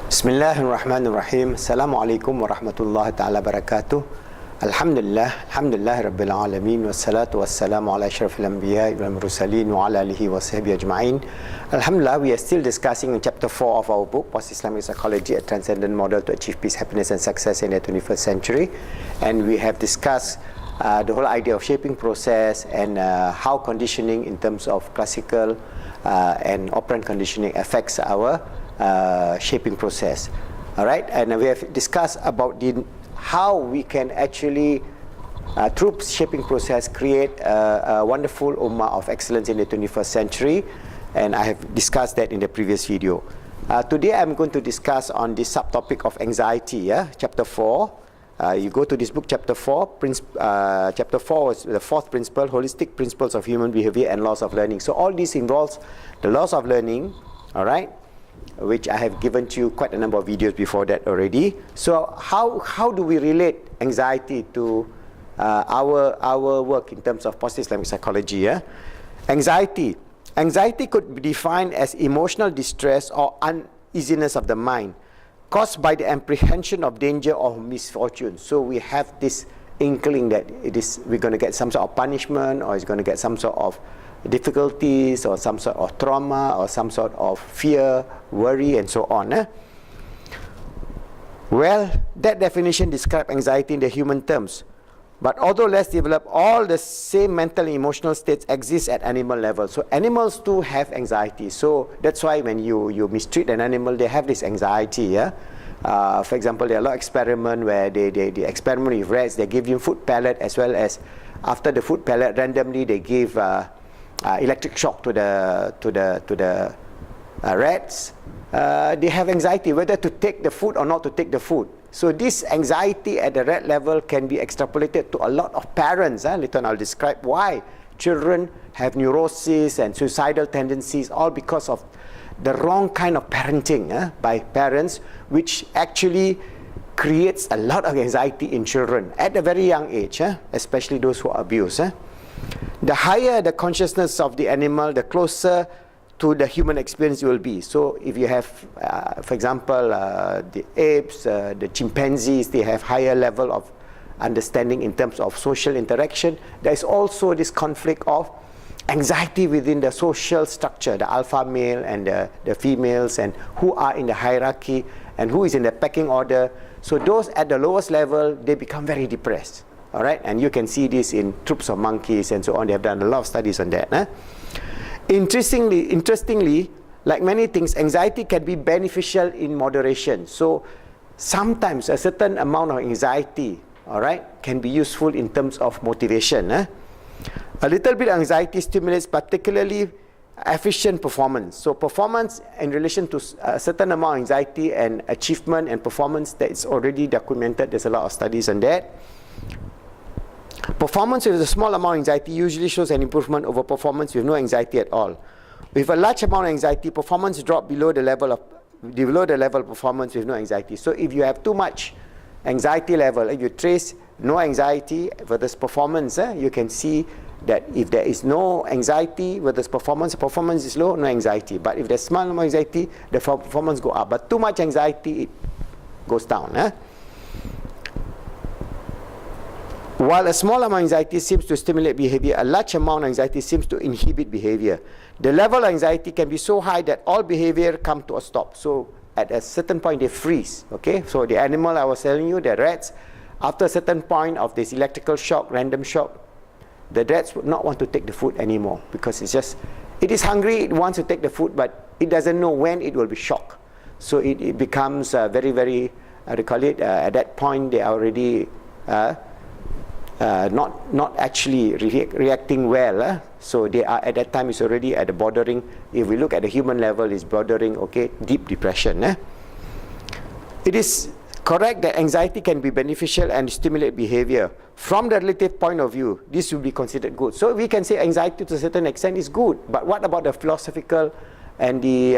Bismillahirrahmanirrahim. Assalamualaikum warahmatullahi ta'ala barakatuh. Alhamdulillah rabbil alamin, wassalatu wassalamu ala asyrafil anbiya wal mursalin wa ala alihi wa sahbihi ajma'in. Alhamdulillah, we are still discussing in chapter 4 of our book, Post-Islamic Psychology, a Transcendent Model to Achieve Peace, Happiness and Success in the 21st Century. And we have discussed the whole idea of shaping process and how conditioning in terms of classical and operant conditioning affects our shaping process. All right, and we have discussed about how we can actually through shaping process create a wonderful ummah of excellence in the 21st century, and I have discussed that in the previous video. Today I'm going to discuss on the subtopic of anxiety, chapter 4. You go to this book, chapter 4. Chapter 4 was the fourth principle, holistic principles of human behavior and laws of learning. So all this involves the laws of learning, all right, which I have given to you quite a number of videos before that already. So how do we relate anxiety to our work in terms of post-Islamic psychology? Anxiety could be defined as emotional distress or uneasiness of the mind caused by the apprehension of danger or misfortune. So we have this inkling that we're going to get some sort of punishment, or it's going to get some sort of difficulties, or some sort of trauma, or some sort of fear, worry, and so on. Well, that definition describes anxiety in the human terms. But although less developed, all the same mental and emotional states exist at animal level. So animals too have anxiety. So that's why when you mistreat an animal, they have this anxiety. For example, there are a lot of experiments where they experiment with rats. They give you food pellet, as well as after the food pellet, randomly they give electric shock to the rats. They have anxiety whether to take the food or not to take the food. So this anxiety at the rat level can be extrapolated to a lot of parents. Later on I'll describe why children have neurosis and suicidal tendencies, all because of the wrong kind of parenting by parents, which actually creates a lot of anxiety in children at a very young age, especially those who are abused. The higher the consciousness of the animal, the closer to the human experience you will be. So if you have, for example, the apes, the chimpanzees, they have higher level of understanding in terms of social interaction. There is also this conflict of anxiety within the social structure, the alpha male and the females, and who are in the hierarchy and who is in the pecking order. So those at the lowest level, they become very depressed. All right, and you can see this in troops of monkeys and so on. They have done a lot of studies on that. Interestingly, like many things, anxiety can be beneficial in moderation. So sometimes a certain amount of anxiety, all right, can be useful in terms of motivation. A little bit of anxiety stimulates particularly efficient performance. So performance in relation to a certain amount of anxiety and achievement and performance, that is already documented. There's a lot of studies on that. Performance with a small amount of anxiety usually shows an improvement over performance with no anxiety at all. With a large amount of anxiety, performance drop below the level of performance with no anxiety. So if you have too much anxiety level, if you trace no anxiety versus performance, you can see that if there is no anxiety versus performance is low, no anxiety. But if there's small amount of anxiety, the performance go up. But too much anxiety, it goes down. While a small amount of anxiety seems to stimulate behavior, a large amount of anxiety seems to inhibit behavior. The level of anxiety can be so high that all behavior comes to a stop. So at a certain point, they freeze. Okay, so the animal I was telling you, the rats, after a certain point of this electrical shock, random shock, the rats would not want to take the food anymore, because it is hungry, it wants to take the food, but it doesn't know when it will be shocked. So it becomes very, very, at that point, they are already not actually reacting well. So they are at that time, is already at the bordering, if we look at the human level, is bordering, okay, deep depression. It is correct that anxiety can be beneficial and stimulate behavior. From the relative point of view, this will be considered good. So we can say anxiety to a certain extent is good, but what about the philosophical and the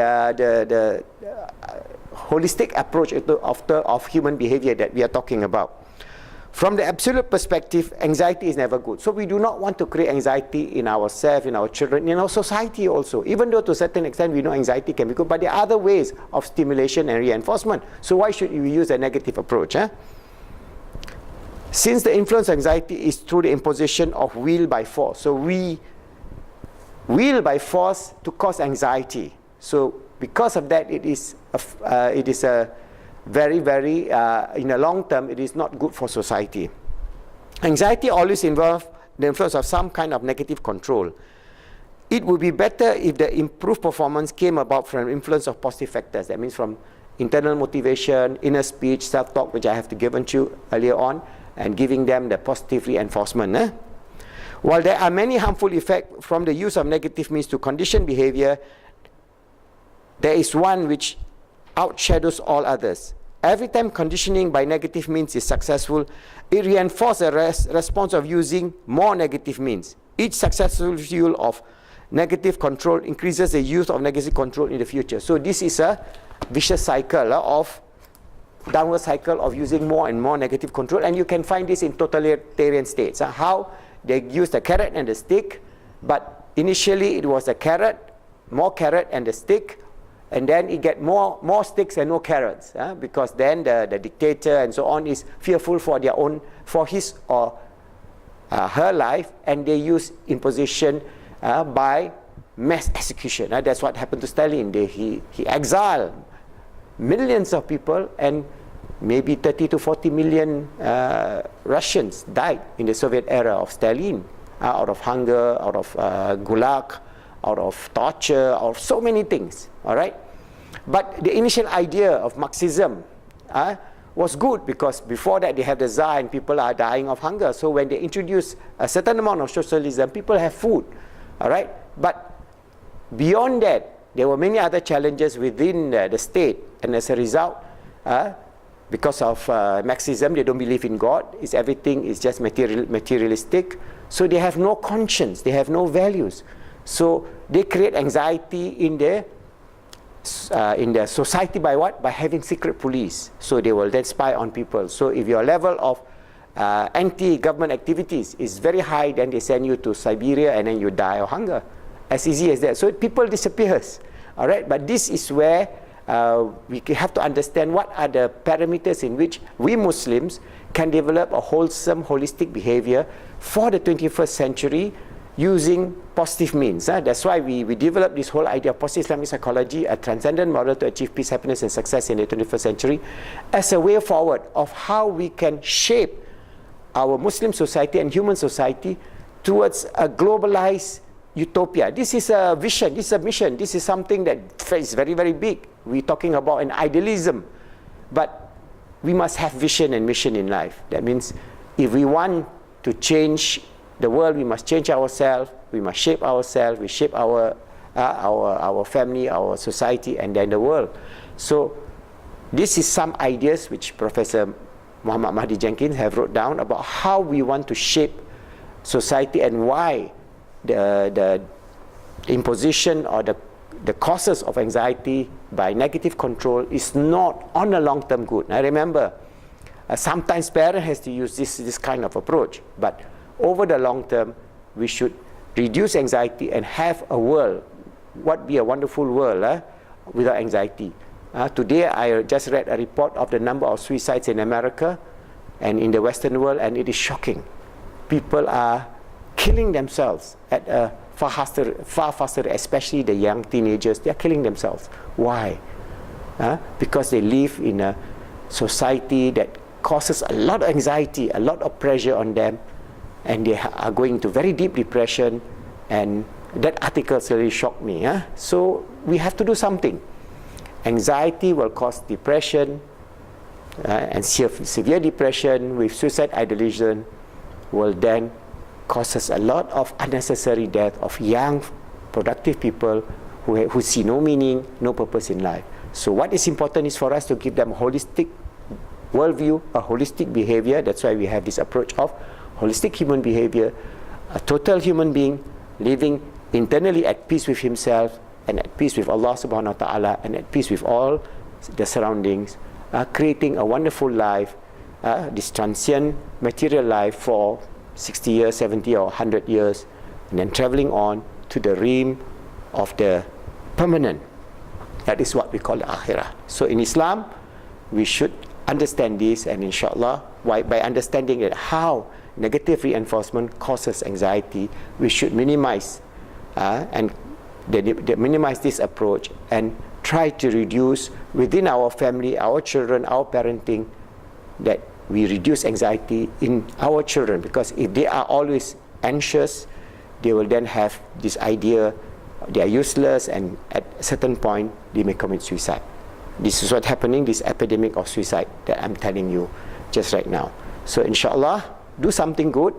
holistic approach of human behavior that we are talking about? From the absolute perspective, anxiety is never good. So we do not want to create anxiety in ourselves, in our children, in our society also. Even though to a certain extent we know anxiety can be good, but there are other ways of stimulation and reinforcement. So why should we use a negative approach? Since the influence of anxiety is through the imposition of will by force. So we will by force to cause anxiety. So because of that, it is a very, very, in the long term, it is not good for society. Anxiety always involves the influence of some kind of negative control. It would be better if the improved performance came about from influence of positive factors. That means from internal motivation, inner speech, self-talk, which I have given to you earlier on, and giving them the positive reinforcement. While there are many harmful effects from the use of negative means to condition behavior, there is one which outshadows all others. Every time conditioning by negative means is successful, it reinforces a response of using more negative means. Each successful use of negative control increases the use of negative control in the future. So this is a vicious cycle of downward cycle of using more and more negative control, and you can find this in totalitarian states. How they use the carrot and the stick, but initially it was a carrot, more carrot and the stick, and then it get more sticks and no carrots, because then the dictator and so on is fearful for their own, for his or her life, and they use imposition by mass execution. That's what happened to Stalin. He exiled millions of people, and maybe 30 to 40 million Russians died in the Soviet era of Stalin, out of hunger, out of gulag, out of torture, out of so many things. All right, but the initial idea of Marxism was good, because before that they have the Tsar and people are dying of hunger. So when they introduce a certain amount of socialism, people have food. All right, but beyond that, there were many other challenges within the state, and as a result, because of Marxism, they don't believe in God. Everything is just materialistic. So they have no conscience, they have no values. So they create anxiety in their society by what? By having secret police. So they will then spy on people. So if your level of anti-government activities is very high, then they send you to Siberia and then you die of hunger. As easy as that. So people disappears. All right, but this is where we have to understand what are the parameters in which we Muslims can develop a wholesome, holistic behavior for the 21st century using positive means. That's why we developed this whole idea of positive Islamic psychology, a transcendent model to achieve peace, happiness, and success in the 21st century, as a way forward of how we can shape our Muslim society and human society towards a globalized utopia. This is a vision, this is a mission, this is something that is very, very big. We're talking about an idealism, but we must have vision and mission in life. That means if we want to change the world, we must change ourselves, we must shape ourselves, we shape our family, our society, and then the world. So this is some ideas which Professor Muhammad Mahdi Jenkins have wrote down about how we want to shape society and why the imposition or the causes of anxiety by negative control is not on a long-term good. I remember sometimes parents has to use this kind of approach, but over the long term we should reduce anxiety and have a world, what be a wonderful world without anxiety. Today I just read a report of the number of suicides in America and in the Western world, and it is shocking. People are killing themselves at a far faster, especially the young teenagers. They are killing themselves. Why? Because they live in a society that causes a lot of anxiety, a lot of pressure on them, and they are going into very deep depression. And that article really shocked me. So we have to do something. Anxiety will cause depression, and severe depression with suicide ideation will then causes a lot of unnecessary death of young, productive people who see no meaning, no purpose in life. So what is important is for us to give them a holistic worldview, a holistic behavior. That's why we have this approach of holistic human behavior, a total human being living internally at peace with himself and at peace with Allah subhanahu wa ta'ala and at peace with all the surroundings, creating a wonderful life this transient material life for 60 years, 70 or 100 years, and then traveling on to the realm of the permanent. That is what we call the akhirah. So in Islam, we should understand this, and inshallah, by understanding it, how negative reinforcement causes anxiety, we should minimize and minimize this approach and try to reduce within our family, our children, our parenting, that we reduce anxiety in our children, because if they are always anxious, they will then have this idea they are useless, and at a certain point they may commit suicide. This is what's happening, this epidemic of suicide that I'm telling you just right now. So inshallah, do something good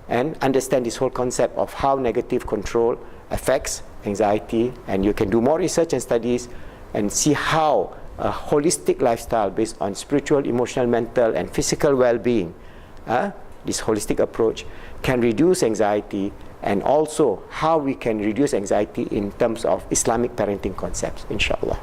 and understand this whole concept of how negative control affects anxiety, and you can do more research and studies and see how a holistic lifestyle based on spiritual, emotional, mental and physical well-being, this holistic approach can reduce anxiety, and also how we can reduce anxiety in terms of Islamic parenting concepts, inshallah.